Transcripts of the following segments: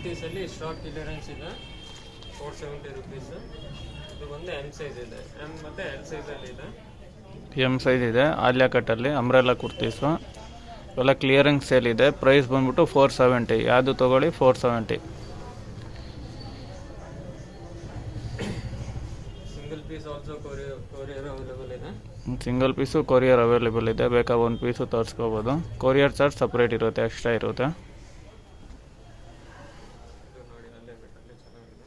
ಕುರ್ತೀಸಲ್ಲಿ stock clearance ಇದೆ 470 rupees. ಇದು ಒಂದು ಎಮ್ ಸೈಜ್ ಇದೆ, ಎಮ್ ಮತ್ತು ಎಲ್ ಸೈಜಲ್ಲಿ ಇದೆ. ಎಮ್ ಸೈಜ್ ಇದೆ ಆಲಿಯಾ ಕಟ್ಟಲ್ಲಿ ಅಂಬ್ರೆಲಾ ಕುರ್ತೀಸು ಇವೆಲ್ಲ ಕ್ಲಿಯರೆನ್ಸ್ ಸೇಲ್ ಇದೆ. ಪ್ರೈಸ್ ಬಂದ್ಬಿಟ್ಟು 470. ಯಾವುದು ತೊಗೊಳ್ಳಿ 470. Single piece also courier available ಇದೆ. ಸಿಂಗಲ್ ಪೀಸು ಕೊರಿಯರ್ ಅವೈಲೇಬಲ್ ಇದೆ. ಬೇಕಾ ಒಂದು ಪೀಸು ತರಿಸ್ಕೋಬೋದು. ಕೊರಿಯರ್ ಚಾರ್ಜ್ ಸಪ್ರೇಟ್ ಇರುತ್ತೆ, ಎಕ್ಸ್ಟ್ರಾ ಇರುತ್ತೆ. ನೋಡಿ ಅಲ್ಲೇ ಚೆನ್ನಾಗಿದೆ.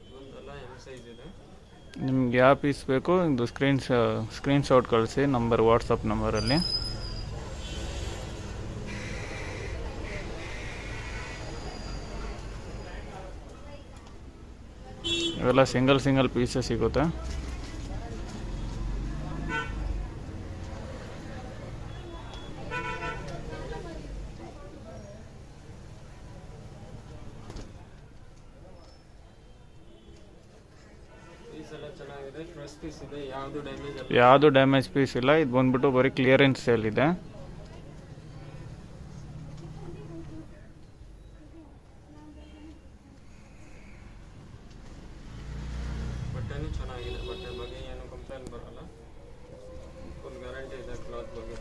ಇದೊಂದೆಲ್ಲ ಎಮ್ ಸೈಜ್ ಇದೆ. ನಿಮ್ಗೆ ಯಾವ ಪೀಸ್ ಬೇಕು ಇದು ಸ್ಕ್ರೀನ್ಶಾಟ್ ಕಳಿಸಿ ವಾಟ್ಸಪ್ ನಂಬರಲ್ಲಿ. ಇವೆಲ್ಲ ಸಿಂಗಲ್ ಪೀಸೇ ಸಿಗುತ್ತೆ. ಚೆನ್ನಾಗಿದೆ, ಫ್ರೆಶ್ ಪೀಸ್ ಇದೆ, ಯಾವುದು ಡ್ಯಾಮೇಜ್ ಪೀಸ್ ಇಲ್ಲ. ಇದು ಬಂದ್ಬಿಟ್ಟು ಬರೀ ಕ್ಲಿಯರೆನ್ಸ್ ಸೇಲ್ ಇದೆ. ಬಟ್ಟೆನೂ ಚೆನ್ನಾಗಿದೆ, ಬಟ್ಟೆ ಬಗ್ಗೆ ಏನು ಕಂಪ್ಲೇಂಟ್ ಬರಲ್ಲ, ಫುಲ್ ಗ್ಯಾರಂಟಿ ಇದೆ ಕ್ಲಾತ್ ಬಗ್ಗೆ.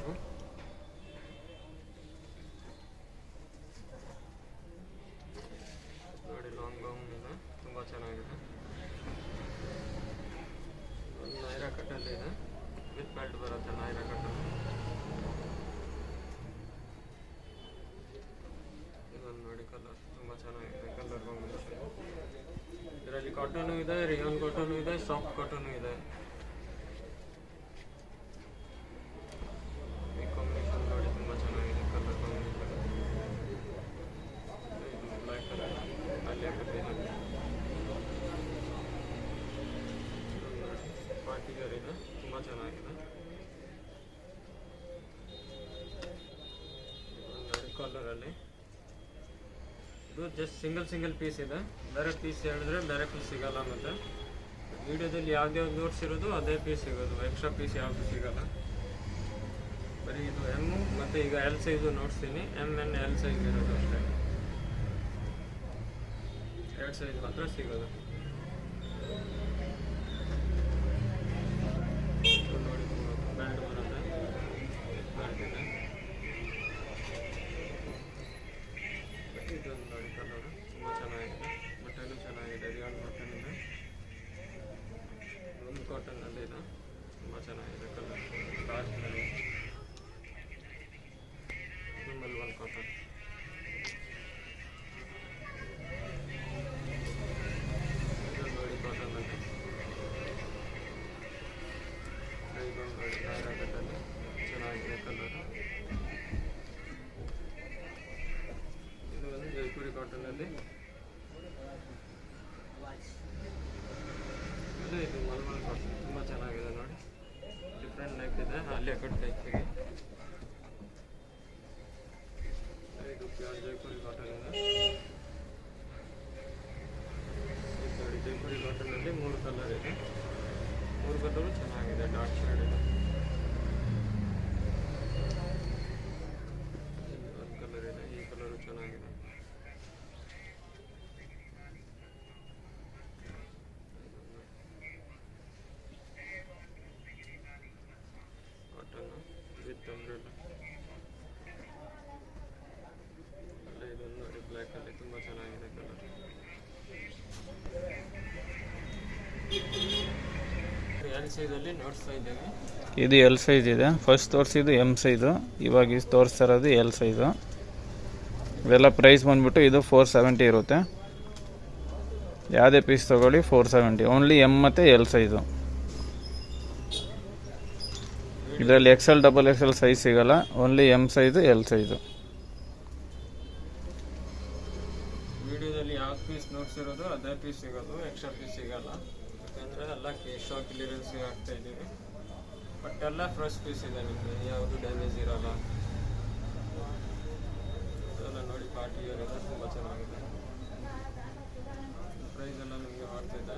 ನೋಡಿ ಲಾಂಗ್ ಗೌನ್ ಇದೆ, ತುಂಬ ಚೆನ್ನಾಗಿದೆ. ನೈರಾ ಕಟ್ಟಲ್ಲಿ ಇದೆ, ವಿತ್ ಬೆಲ್ಟ್ ಬರುತ್ತೆ ನೈರಾ ಕಟ್ಟಲ್ಲಿ. ಇದೊಂದು ನೋಡಿ ಕಲರ್ ತುಂಬ ಚೆನ್ನಾಗಿದೆ, ಕಲರ್ ಕಾಂಬಿನೇಷನ್. ಇದರಲ್ಲಿ ಕಾಟನು ಇದೆ, ರಿಯಾನ್ ಕಾಟನು ಇದೆ, ಸಾಫ್ಟ್ ಕಾಟನು ಇದೆ. ಈ ಕಾಂಬಿನೇಷನ್ ನೋಡಿ ತುಂಬ ಚೆನ್ನಾಗಿದೆ, ಕಲರ್ ಕಾಂಬಿನೇಷನ್. ಬ್ಲ್ಯಾಕ್ ಕಲರ್ ಅಲ್ಲಿ ಹಾಕಿದೆ, ಪಾರ್ಟಿಗರ್ ಇದೆ, ತುಂಬ ಚೆನ್ನಾಗಿದೆ. ರೆಡ್ ಕಲರಲ್ಲಿ ಇದು ಜಸ್ಟ್ ಸಿಂಗಲ್ ಪೀಸ್ ಇದೆ. ಬೇರೆ ಪೀಸ್ ಹೇಳಿದ್ರೆ ಬೇರೆ ಪೀಸ್ ಸಿಗಲ್ಲ. ಮತ್ತು ವಿಡಿಯೋದಲ್ಲಿ ಯಾವ್ದು ತೋರಿಸಿರೋದು ಅದೇ ಪೀಸ್ ಸಿಗೋದು, ಎಕ್ಸ್ಟ್ರಾ ಪೀಸ್ ಯಾವುದು ಸಿಗಲ್ಲ. ಬರೀ ಇದು ಎಮ್ಮು ಮತ್ತು ಈಗ ಎಲ್ ಸೈಜು ನೋಡ್ತೀನಿ, ಎಮ್ ಎನ್ ಎಲ್ ಸೈಜ್ ಇರೋದು ಅಷ್ಟೇ. 2 ಸೈಜ್ ಮಾತ್ರ ಸಿಗೋದು. ನೋಡಿ ಬ್ಯಾಂಡ್ ಬರುತ್ತೆ, ಬ್ಯಾಂಡ್ ಇದೆ. ಇದೊಂದು ನೋಡಿ ಕಲರ್ ತುಂಬ ಚೆನ್ನಾಗಿದೆ, ಬಟ್ಟೆನೂ ಚೆನ್ನಾಗಿದೆ, ರಿಯಾನ್ ಕಾಟನ್ ಇದೆ, ಒಂದು ಕಾಟನ್ನಲ್ಲಿ ಇದೆ, ತುಂಬ ಚೆನ್ನಾಗಿದೆ ಕಲರ್. ಲಾಸ್ಟ್ನಲ್ಲಿ ಮಲ್ವಲ್ ಕಾಟನ್. ಇದೊಂದು ನೋಡಿ ಕಾಟನ್ನಲ್ಲಿ, ಇದೊಂದು ನೋಡಿ ನೈರಾ ಕಟ್ಟಲ್ಲಿ ಚೆನ್ನಾಗಿದೆ ಕಲರ್. ಇದು ಒಂದು ಜೈಪುರಿ ಕಾಟನಲ್ಲಿ, ಇದು ಮಲ್ಮಲ್ ಕಾಟನ್ ತುಂಬ ಚೆನ್ನಾಗಿದೆ ನೋಡಿ, ಡಿಫ್ರೆಂಟ್ ನೆಕ್ ಇದೆ, ಆಲಿಯಾ ಕಟ್ ನೆಕ್ಕಿಗೆ. ಇದು ಪ್ಯೂರ್ ಜೈಪುರಿ ಕಾಟನ್ ಇದೆ. ಇದು ನೋಡಿ ಜೈಪುರಿ ಕಾಟನಲ್ಲಿ 3 ಕಲರ್ ಇದೆ, 3 ಕಲರು ಚೆನ್ನಾಗಿದೆ, ಡಾರ್ಕ್ ಶೇಡ್ ಇದೆ. ಒಂದು ಕಲರ್ ಇದೆ, ಈ ಕಲರು ಚೆನ್ನಾಗಿದೆ. Cotton with umbrella. ಇದೊಂದು ನೋಡಿ ಬ್ಲ್ಯಾಕಲ್ಲಿ ತುಂಬ ಚೆನ್ನಾಗಿದೆ ಕಲರ್. ಎಲ್ ಸೈಜಲ್ಲಿ ನೋಡ್ತಾ ಇದ್ದೇವೆ. ಇದು ಎಲ್ ಸೈಜ್ ಇದೆ. ಫಸ್ಟ್ ತೋರಿಸಿದ್ದು ಎಮ್ ಸೈಜು, ಇವಾಗ ತೋರಿಸ್ತಾ ಇರೋದು ಎಲ್ ಸೈಜು. ಇವೆಲ್ಲ ಪ್ರೈಸ್ ಬಂದ್ಬಿಟ್ಟು ಇದು 470 ಇರುತ್ತೆ. ಯಾವುದೇ ಪೀಸ್ ತೊಗೊಳ್ಳಿ 470. ಓನ್ಲಿ ಎಮ್ ಮತ್ತು ಎಲ್ ಸೈಜು. ಇದರಲ್ಲಿ XL XXL ಸೈಜ್ ಸಿಗಲ್ಲ, only M size L size. ವಿಡಿಯೋದಲ್ಲಿ ಯಾವ ಪೀಸ್ ನೋಡ್ಸಿರೋದು ಅದೇ ಪೀಸ್ ಸಿಗೋದು, ಎಕ್ಸ್ಟ್ರಾ ಪೀಸ್ ಸಿಗಲ್ಲ. ಯಾಕಂದರೆ ಎಲ್ಲ ಸ್ಟಾಕ್ ಕ್ಲಿಯರೆನ್ಸ್ಗೆ ಹಾಕ್ತಾ ಇದ್ದೀವಿ. ಬಟ್ ಎಲ್ಲ ಫ್ರೆಶ್ ಪೀಸ್ ಇದೆ, ನಿಮಗೆ ಯಾವುದು ಡ್ಯಾಮೇಜ್ ಇರೋಲ್ಲ. ಇದೆಲ್ಲ ನೋಡಿ ಪಾರ್ಟಿ ವೇರ್ ಇದೆ, ತುಂಬ ಚೆನ್ನಾಗಿದೆ. ಪ್ರೈಸ್ ಎಲ್ಲ ನಿಮಗೆ ಮಾಡ್ತಿದ್ದೆ.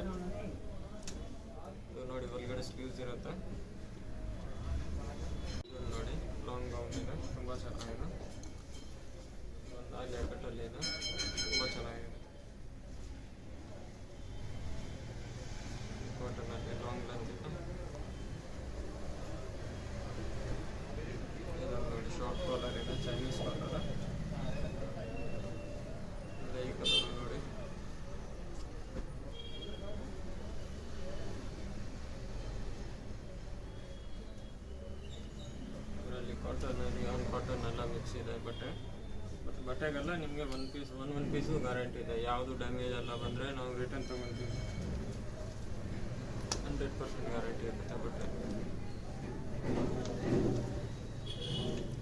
ಇದು ನೋಡಿ ಒಳಗಡೆ ಸ್ಲೀವ್ಸ್ ಇರುತ್ತೆ. ಇದು ನೋಡಿ ಲಾಂಗ್ ಗೌನ್ ಇದೆ, ತುಂಬ ಚೆನ್ನಾಗಿದೆ. ಬಟ್ಟೆ. ಮತ್ತು ಬಟ್ಟೆಗೆಲ್ಲ ನಿಮಗೆ ಒಂದು ಪೀಸು ಗ್ಯಾರಂಟಿ ಇದೆ. ಯಾವುದು ಡ್ಯಾಮೇಜ್ ಎಲ್ಲ ಬಂದರೆ ನಾವು ರಿಟರ್ನ್ ತೊಗೊಳ್ತೀವಿ. 100% ಗ್ಯಾರಂಟಿ ಇರುತ್ತೆ ಬಟ್ಟೆ.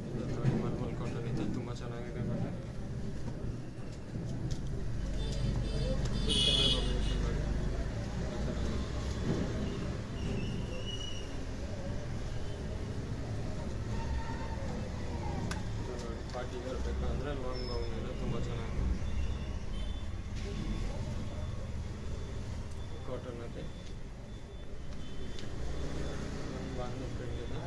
ಇದು ನೋಡಿ ಮಲ್ಮಲ್ ಕಾಟನ್ ಇದೆ, ತುಂಬ ಚೆನ್ನಾಗಿದೆ ಬಟ್ಟೆ. ಪಾರ್ಟಿಗೆ ಇರಬೇಕಂದ್ರೆ ಲಾಂಗ್ ಗೌನ್ ಇದೆ, ತುಂಬ ಚೆನ್ನಾಗಿದೆ. ಕಾಟನ್ ಇದೆ, ಬಾಂಧಿ ಪ್ರಿಂಟ್ ಇದೆ.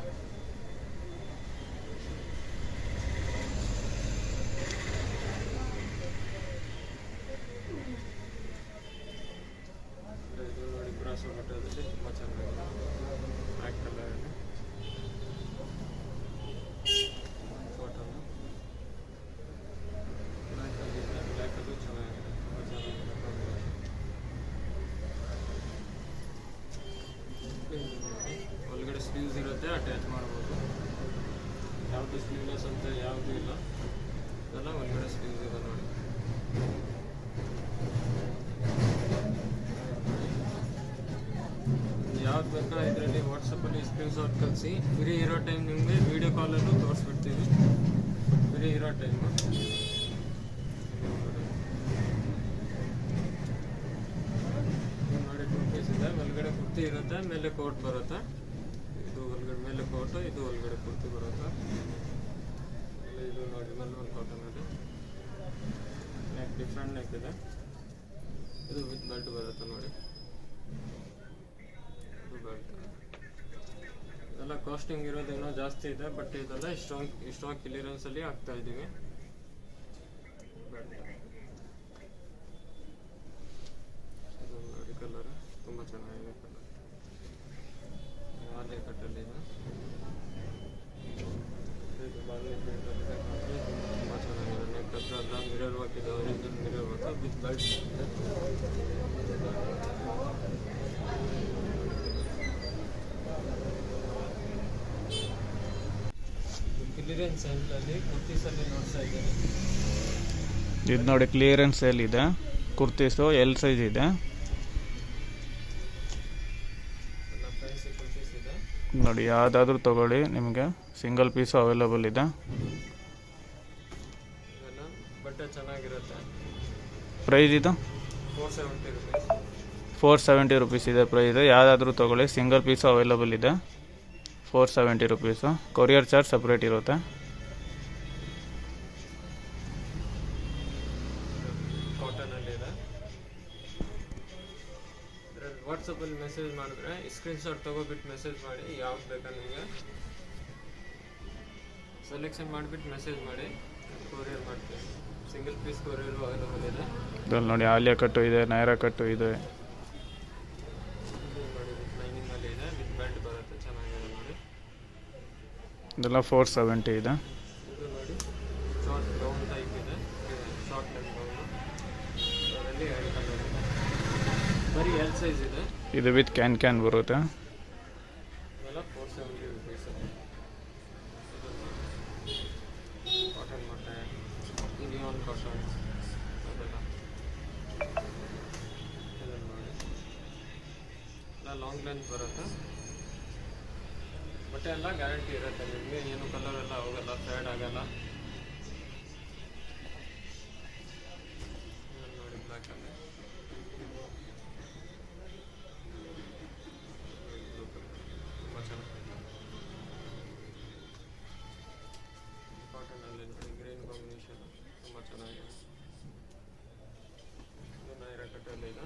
ಇದು ನೋಡಿ ಬ್ರಾಸೋ ಬಟ್ಟೆದಲ್ಲಿ ತುಂಬ ಚೆನ್ನಾಗಿದೆ, ಬ್ಲ್ಯಾಕ್ ಕಲರ್ ಇದೆ. ಕಾಟನ್ ಬ್ಲ್ಯಾಕಲ್ಲಿ ಇದೆ, ಬ್ಲ್ಯಾಕಲ್ಲೂ ಚೆನ್ನಾಗಿದೆ, ತುಂಬ ಚೆನ್ನಾಗಿದೆ ಕಾಂಬಿನೇಷನ್. ಒಳಗಡೆ ಸ್ಲೀವ್ಸ್ ಇರುತ್ತೆ, ಅಟ್ಯಾಚ್ ಮಾಡ್ಬೋದು. ಯಾವುದು ಸ್ಲೀವ್ಲೆಸ್ ಅಂತ ಯಾವುದು ಇಲ್ಲ, ಇದೆಲ್ಲ ಒಳಗಡೆ ಸ್ಲೀವ್ಸ್ ಇದೆ ನೋಡಿ. ಯಾವ್ದು ಬೇಕಾ ಇದರಲ್ಲಿ ವಾಟ್ಸಪ್ಪಲ್ಲಿ ಸ್ಕ್ರೀನ್ಶಾಟ್ ಕಳಿಸಿ. ಫ್ರೀ ಇರೋ ಟೈಮ್ ನಿಮಗೆ ವೀಡಿಯೋ ಕಾಲಲ್ಲೂ ತೋರಿಸ್ಬಿಡ್ತೀವಿ, ಫ್ರೀ ಇರೋ ಟೈಮು. ನೋಡಿ 2 ಪೀಸ್ ಇದೆ, ಒಳಗಡೆ ಕುರ್ತಿ ಇರುತ್ತೆ, ಮೇಲೆ ಕೋಟ್ ಬರುತ್ತೆ. ಇದು ಒಳಗಡೆ ಮೇಲೆ ಕೋಟು, ಇದು ಒಳಗಡೆ ಕುರ್ತಿ ಬರುತ್ತೆ. ಇದು ನೋಡಿ ಮಲ್ಮಲ್ ಕಾಟನ್ ಇದೆ, ನೆಕ್ ಡಿಫ್ರೆಂಟ್ ನೆಕ್ ಇದೆ. ಇದು ವಿತ್ ಬೆಲ್ಟ್ ಬರುತ್ತೆ ನೋಡಿ, ಇದು ಬೆಲ್ಟ್. ಇದೆಲ್ಲ ಕಾಸ್ಟಿಂಗ್ ಇರೋದೇನೋ ಜಾಸ್ತಿ ಇದೆ, ಬಟ್ ಇದೆಲ್ಲ ಸ್ಟಾಕ್ ಕ್ಲಿಯರೆನ್ಸಲ್ಲಿ ಹಾಕ್ತಾ ಇದ್ದೀವಿ. ಬೆಲ್ಟ್ ಇದು ನೋಡಿ ಕಲರ್ ತುಂಬ ಚೆನ್ನಾಗಿದೆ, ಕಲರ್ ಆಲೆ ಕಟ್ಟಲ್ಲಿ ಇದೆ. ಇದು ಬಾಲ್ಯ ಪ್ರಿಂಟಲ್ಲಿದೆ, ತುಂಬ ಚೆನ್ನಾಗಿದೆ. ನೆಕ್ ಹತ್ರ ಎಲ್ಲ ಮಿರರ್ ವರ್ಕ್ ಇದೆ, original mirror work with belt ಇದೆ. ಕ್ಲಿಯರೆನ್ಸ್ ಸೈನ್ಸಲ್ಲಿ ಕುರ್ತೀಸಲ್ಲಿ ನೋಡ್ತಾ ಇದ್ದೀನಿ. ಇದು ನೋಡಿ ಕ್ಲಿಯರೆನ್ಸ್ ಸೇಲ್ ಇದೆ, ಕುರ್ತೀಸು ಎಲ್ ಸೈಜ್ ಇದೆ. ಎಲ್ಲ ಫ್ಯಾನ್ಸಿ ಕುರ್ತೀಸ್ ಇದೆ. ನೋಡಿ ಯಾವುದಾದ್ರೂ ತೊಗೊಳ್ಳಿ, ನಿಮಗೆ ಸಿಂಗಲ್ ಪೀಸು ಅವೈಲೇಬಲ್ ಇದೆ. ಇದೆಲ್ಲ ಬಟ್ಟೆ ಚೆನ್ನಾಗಿರುತ್ತೆ. ಪ್ರೈಸ್ ಇದು 470 ರುಪೀಸ್. 470 ರುಪೀಸ್ ಇದೆ ಪ್ರೈಸ್. ಯಾವುದಾದ್ರೂ ತೊಗೊಳ್ಳಿ, ಸಿಂಗಲ್ ಪೀಸು ಅವೈಲೇಬಲ್ ಇದೆ. 470 ರುಪೀಸು. ಕೊರಿಯರ್ ಚಾರ್ಜ್ ಸಪ್ರೇಟ್ ಇರುತ್ತೆ. ಕಾಟನಲ್ಲಿ ಇದೆ. ಇದರಲ್ಲಿ ವಾಟ್ಸಪ್ಪಲ್ಲಿ ಮೆಸೇಜ್ ಮಾಡಿದ್ರೆ ಸ್ಕ್ರೀನ್ಶಾಟ್ ತೊಗೊಬಿಟ್ಟು ಮೆಸೇಜ್ ಮಾಡಿ, ಯಾವ್ದು ಬೇಕಾ ನಿಮಗೆ ಸೆಲೆಕ್ಷನ್ ಮಾಡಿಬಿಟ್ಟು ಮೆಸೇಜ್ ಮಾಡಿ, ಕೊರಿಯರ್ ಮಾಡ್ತೀವಿ. ಸಿಂಗಲ್ ಪೀಸ್ ಕೊರಿಯರ್ ಅವೈಲೇಬಲ್ ಇದೆ. ಇದ್ರಲ್ಲಿ ನೋಡಿ ಆಲಿಯಾ ಕಟ್ಟು ಇದೆ, ನೈರಾ ಕಟ್ಟು ಇದೆ. ಇದು ನೋಡಿ ವಿತ್ ಲೈನಿಂಗಲ್ಲಿ ಇದೆ, ವಿತ್ ಬೆಲ್ಟ್ ಬರುತ್ತೆ, ಚೆನ್ನಾಗಿದೆ ನೋಡಿ. ಇದೆಲ್ಲ 470 ಇದೆ. ಇದು ನೋಡಿ ಶಾರ್ಟ್ ಗೌನ್ ಟೈಪ್ ಇದೆ, ಶಾರ್ಟ್ ಲೆಂತ್ ಗೌನು. ಅದರಲ್ಲಿ 2 ಕಲರ್ ಇದೆ, ಬರೀ ಎಲ್ ಸೈಜ್ ಇದೆ. ಇದು ವಿತ್ ಕ್ಯಾನ್ ಬರುತ್ತೆ. ಇದೆಲ್ಲ 470 ರುಪೀಸ್. ಕಾಟನ್ ಬಟ್ಟೆ, ಇಂಡಿಯನ್ ಕಾಟನ್ ಅದೆಲ್ಲ. ಇದನ್ನು ನೋಡಿ ಎಲ್ಲ ಲಾಂಗ್ ಲೆಂತ್ ಬರುತ್ತೆ. ಬಟ್ಟೆ ಎಲ್ಲ ಗ್ಯಾರಂಟಿ ಇರುತ್ತೆ ನಿಮಗೆ, ಏನು ಕಲರ್ ಎಲ್ಲ ಹೋಗಲ್ಲ, ಫೇಡ್ ಆಗಲ್ಲ. ನೋಡಿ ಬ್ಲ್ಯಾಕಲ್ಲಿ ತುಂಬ ಚೆನ್ನಾಗಿದೆ. ಕಾಟನಲ್ಲಿ ನೋಡಿ ಗ್ರೀನ್ ಕಾಂಬಿನೇಷನ್ ತುಂಬ ಚೆನ್ನಾಗಿದೆ. ಇದು ನೈರಾ ಕಟ್ಟಲ್ಲಿ ಇದೆ,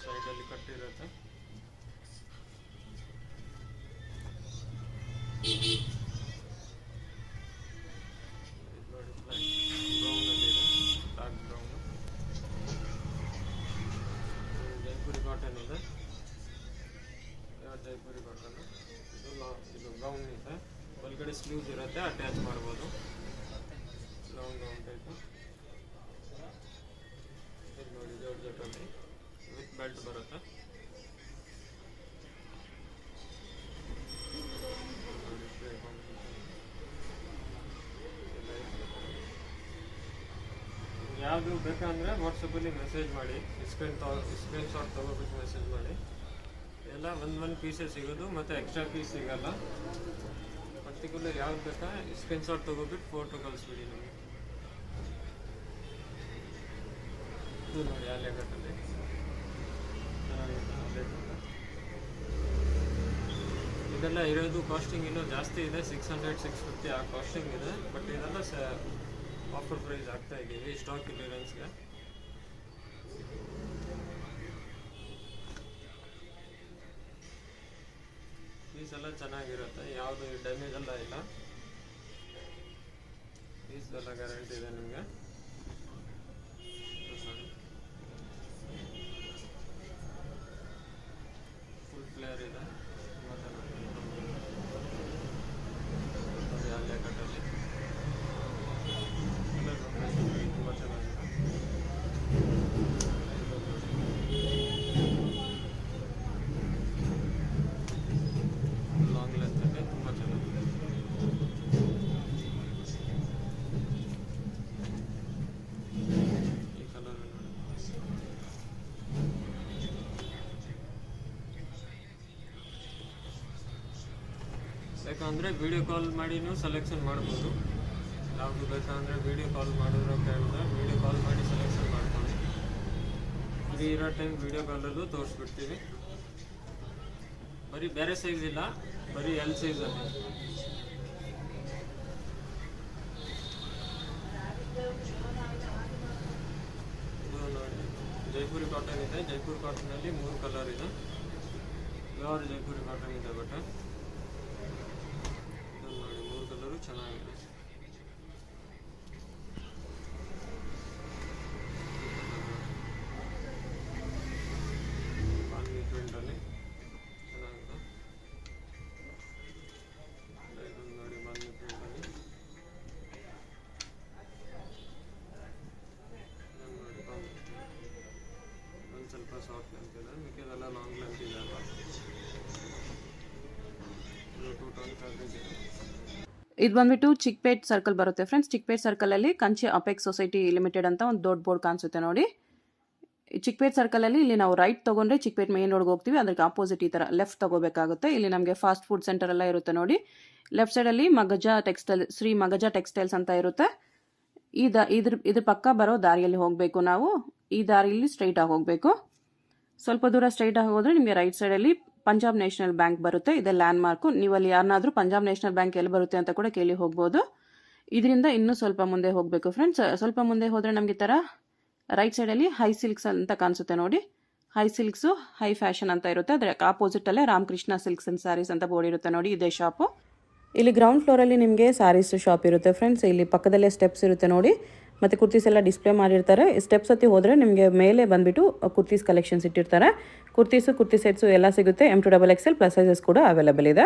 ಸೈಡಲ್ಲಿ ಕಟ್ಟಿರುತ್ತೆ. ಬ್ರೌನಲ್ಲಿ ಇದೆ, ಡಾರ್ಕ್ ಬ್ರೌನ್. ಜೈಪುರಿ ಕಾಟನ್ ಇದೆ, ಜೈಪುರಿ ಕಾಟನ್. ಇದು ಗೌನ್ ಇದೆ, ಒಳಗಡೆ ಸ್ಲೀವ್ಸ್ ಇರುತ್ತೆ, ಅಟ್ಯಾಚ್ ಮಾಡ್ಬೋದು. Long gown type. ಇದು ನೋಡಿ ಜಾರ್ಜೆಟಲ್ಲಿ ವಿತ್ ಬೆಲ್ಟ್ ಬರುತ್ತೆ. ನೋಡಿ ಗ್ರೇ ಕಾಂಬಿನೇಷನ್ ಎಲ್ಲ ಇದೆ. ಯಾವುದು ಬೇಕಂದರೆ ವಾಟ್ಸಪ್ಪಲ್ಲಿ ಮೆಸೇಜ್ ಮಾಡಿ, ಸ್ಕ್ರೀನ್ ಶಾಟ್ ತೊಗೊಬಿಟ್ಟು ಮೆಸೇಜ್ ಮಾಡಿ. ಎಲ್ಲ ಒಂದು ಪೀಸೇ ಸಿಗೋದು, ಮತ್ತು ಎಕ್ಸ್ಟ್ರಾ ಪೀಸ್ ಸಿಗೋಲ್ಲ. ಪರ್ಟಿಕ್ಯುಲರ್ ಯಾವ್ದು ಬೇಕಾ ಸ್ಕ್ರೀನ್ ಶಾಟ್ ತೊಗೊಬಿಟ್ಟು ಫೋಟೋ ಕಳಿಸ್ಬಿಡಿ ನಮಗೆ. ಇದು ನೋಡಿ ಆ ಲೇಕಟ್ಟಲ್ಲಿ ಇದೆಲ್ಲ ಇರೋದು ಕಾಸ್ಟಿಂಗ್ ಇನ್ನೂ ಜಾಸ್ತಿ ಇದೆ, 600-650 ಆ ಕಾಸ್ಟಿಂಗ್ ಇದೆ. ಬಟ್ ಇದೆಲ್ಲ ಆಫರ್ ಪ್ರೈಸ್ ಆಗ್ತಾ ಇದ್ದೀವಿ ಸ್ಟಾಕ್ ಕ್ಲಿಯರೆನ್ಸ್ಗೆ. ಪೀಸ್ ಎಲ್ಲ ಚೆನ್ನಾಗಿರುತ್ತೆ, ಯಾವುದು ಡ್ಯಾಮೇಜ್ ಎಲ್ಲ ಇಲ್ಲ. ಪೀಸ್ ಎಲ್ಲ ಗ್ಯಾರಂಟಿ ಇದೆ ನಿಮಗೆ. ಫುಲ್ ಫ್ಲೇರ್ ಇದೆ, ತುಂಬ ಚೆನ್ನಾಗಿದೆ. ಅಲ್ಲೇ ಕಟ್ಟಲ್ಲಿ ಕಲರ್ ಕಾಂಬಿನೇಷನ್ ತುಂಬ ಚೆನ್ನಾಗಿದೆ. ಲಾಂಗ್ ಲೆಂತಲ್ಲಿ ತುಂಬ ಚೆನ್ನಾಗಿದೆ. ಈ ಕಲರ್ ನೋಡಿ, ಬೇಕಂದರೆ ವಿಡಿಯೋ ಕಾಲ್ ಮಾಡಿ ನೀವು ಸೆಲೆಕ್ಷನ್ ಮಾಡ್ಬೋದು. ಯಾವುದು ಬೇಕಂದರೆ ವಿಡಿಯೋ ಕಾಲ್ ಮಾಡಿದ್ರೆ ಕೇಳಿದ್ರೆ ವಿಡಿಯೋ ಕಾಲ್ ಮಾಡಿ ಸೆಲೆಕ್ಷನ್ ಮಾಡ್ಕೊಳ್ಳಿ. ಫ್ರೀ ಇರೋ ಟೈಮ್ ವಿಡಿಯೋ ಕಾಲಲ್ಲೂ ತೋರಿಸ್ಬಿಡ್ತೀವಿ. ಬರೀ ಬೇರೆ ಸೈಜ್ ಇಲ್ಲ, ಬರೀ ಎಲ್ ಸೈಜಲ್ಲಿ. ಇದು ನೋಡಿ ಜೈಪುರಿ ಕಾಟನ್ ಇದೆ. ಜೈಪುರಿ ಕಾಟನಲ್ಲಿ 3 ಕಲರ್ ಇದೆ. ಪ್ಯೂರ್ ಜೈಪುರಿ ಕಾಟನ್ ಇದೆ ಬಟ್ ನೋಡಿ 3 ಕಲರು ಚೆನ್ನಾಗಿದೆ. ಬಾಂಧಿ ಪ್ರಿಂಟಲ್ಲಿ ಚೆನ್ನಾಗಿದೆ. ಇದೊಂದು ನೋಡಿ ಬಾಂಧಿ ಪ್ರಿಂಟಲ್ಲಿ ನೋಡಿ ಬಾಂಧಿ ಒಂದು ಸ್ವಲ್ಪ ಶಾರ್ಟ್ ಲೆಂತ್ ಇದೆ, ಮಿಕ್ಕಿದೆಲ್ಲ ಲಾಂಗ್ ಲೆಂತ್ ಇದೆ ಅಲ್ಲ. ಇದು 2 ಟನ್ ಫ್ಯಾಬ್ರಿಕ್ ಇದೆ. ಇದು ಬಂದ್ಬಿಟ್ಟು ಚಿಕ್ಪೇಟ್ ಸರ್ಕಲ್ ಬರುತ್ತೆ ಫ್ರೆಂಡ್ಸ್. ಚಿಕ್ಪೇಟ್ ಸರ್ಕಲಲ್ಲಿ ಕಂಚಿ ಅಪೆಕ್ಸ್ ಸೊಸೈಟಿ ಲಿಮಿಟೆಡ್ ಅಂತ ಒಂದು ದೊಡ್ಡ ಬೋರ್ಡ್ ಕಾಣಿಸುತ್ತೆ ನೋಡಿ. ಚಿಕ್ಪೇಟ್ ಸರ್ಕಲಲ್ಲಿ ಇಲ್ಲಿ ನಾವು ರೈಟ್ ತೊಗೊಂಡ್ರೆ ಚಿಕ್ಪೇಟ್ ಮೇನ್ ರೋಡ್ಗೆ ಹೋಗ್ತೀವಿ, ಅದಕ್ಕೆ ಆಪೋಸಿಟ್ ಈ ಥರ ಲೆಫ್ಟ್ ತೊಗೋಬೇಕಾಗುತ್ತೆ. ಇಲ್ಲಿ ನಮಗೆ ಫಾಸ್ಟ್ ಫುಡ್ ಸೆಂಟರ್ ಎಲ್ಲ ಇರುತ್ತೆ ನೋಡಿ. ಲೆಫ್ಟ್ ಸೈಡಲ್ಲಿ ಶ್ರೀ ಮಗಜ ಟೆಕ್ಸ್ಟೈಲ್ಸ್ ಅಂತ ಇರುತ್ತೆ. ಇದ್ರ ಪಕ್ಕ ಬರೋ ದಾರಿಯಲ್ಲಿ ಹೋಗಬೇಕು ನಾವು. ಈ ದಾರಿಯಲ್ಲಿ ಸ್ಟ್ರೈಟಾಗಿ ಹೋಗಬೇಕು. ಸ್ವಲ್ಪ ದೂರ ಸ್ಟ್ರೈಟಾಗಿ ಹೋದರೆ ನಿಮಗೆ ರೈಟ್ ಸೈಡಲ್ಲಿ ಪಂಜಾಬ್ ನ್ಯಾಷನಲ್ ಬ್ಯಾಂಕ್ ಬರುತ್ತೆ. ಇದೆ ಲ್ಯಾಂಡ್ ಮಾರ್ಕು. ನೀವು ಅಲ್ಲಿ ಯಾರನ್ನಾದರೂ ಪಂಜಾಬ್ ನ್ಯಾಷನಲ್ ಬ್ಯಾಂಕ್ ಎಲ್ಲಿ ಬರುತ್ತೆ ಅಂತ ಕೂಡ ಕೇಳಿ ಹೋಗ್ಬೋದು. ಇದರಿಂದ ಇನ್ನೂ ಸ್ವಲ್ಪ ಮುಂದೆ ಹೋಗಬೇಕು ಫ್ರೆಂಡ್ಸ್. ಸ್ವಲ್ಪ ಮುಂದೆ ಹೋದರೆ ನಮಗೆ ಈ ಥರ ರೈಟ್ ಸೈಡಲ್ಲಿ ಹೈ ಸಿಲ್ಕ್ಸ್ ಅಂತ ಕಾಣಿಸುತ್ತೆ ನೋಡಿ. ಹೈ ಸಿಲ್ಕ್ಸು ಹೈ ಫ್ಯಾಷನ್ ಅಂತ ಇರುತ್ತೆ. ಅದರ ಆಪೋಸಿಟಲ್ಲೇ ರಾಮಕೃಷ್ಣ ಸಿಲ್ಕ್ಸ್ ಅಂಡ್ ಸ್ಯಾರೀಸ್ ಅಂತ ಬೋರ್ಡ್ ಇರುತ್ತೆ ನೋಡಿ. ಇದೇ ಶಾಪು. ಇಲ್ಲಿ ಗ್ರೌಂಡ್ ಫ್ಲೋರಲ್ಲಿ ನಿಮಗೆ ಸ್ಯಾರೀಸ್ ಶಾಪ್ ಇರುತ್ತೆ ಫ್ರೆಂಡ್ಸ್. ಇಲ್ಲಿ ಪಕ್ಕದಲ್ಲೇ ಸ್ಟೆಪ್ಸ್ ಇರುತ್ತೆ ನೋಡಿ. ಮತ್ತು ಕುರ್ತೀಸ್ ಎಲ್ಲ ಡಿಸ್ಪ್ಲೇ ಮಾಡಿರ್ತಾರೆ. ಸ್ಟೆಪ್ಸ್ ಹತ್ತಿ ಹೋದರೆ ನಿಮಗೆ ಮೇಲೆ ಬಂದುಬಿಟ್ಟು ಕುರ್ತೀಸ್ ಕಲೆಕ್ಷನ್ಸ್ ಇಟ್ಟಿರ್ತಾರೆ. ಕುರ್ತಿ ಸೆಟ್ಸು ಎಲ್ಲ ಸಿಗುತ್ತೆ. M to XXL plus sizes ಕೂಡ ಅವೈಲೇಬಲ್ ಇದೆ.